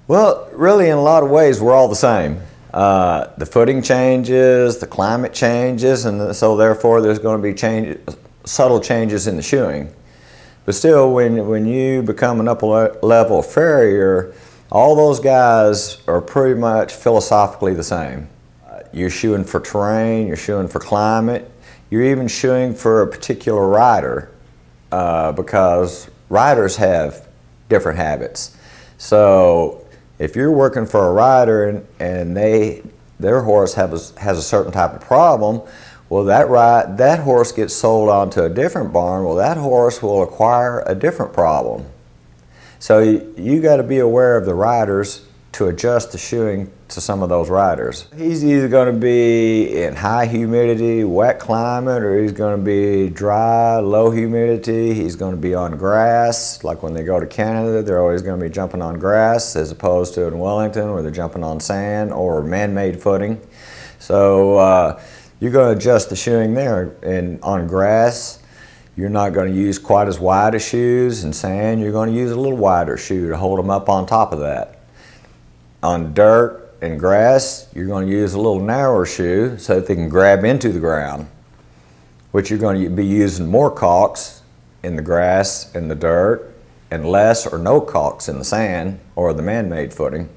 Well, really, in a lot of ways, we're all the same. The footing changes, the climate changes, and so therefore there's going to be subtle changes in the shoeing. But still, when you become an upper level farrier, all those guys are pretty much philosophically the same. You're shoeing for terrain, you're shoeing for climate, you're even shoeing for a particular rider because riders have different habits. So if you're working for a rider and their horse has a certain type of problem, well, that horse gets sold onto a different barn. Well, that horse will acquire a different problem. So you got to be aware of the riders to adjust the shoeing to some of those riders. He's either going to be in high humidity, wet climate, or he's going to be dry, low humidity. He's going to be on grass. Like when they go to Canada, they're always going to be jumping on grass as opposed to in Wellington where they're jumping on sand or man-made footing. So you're going to adjust the shoeing there. And on grass, you're not going to use quite as wide a shoes. In sand, you're going to use a little wider shoe to hold them up on top of that. On dirt and grass, you're going to use a little narrower shoe so that they can grab into the ground, which you're going to be using more caulks in the grass and the dirt and less or no caulks in the sand or the man-made footing.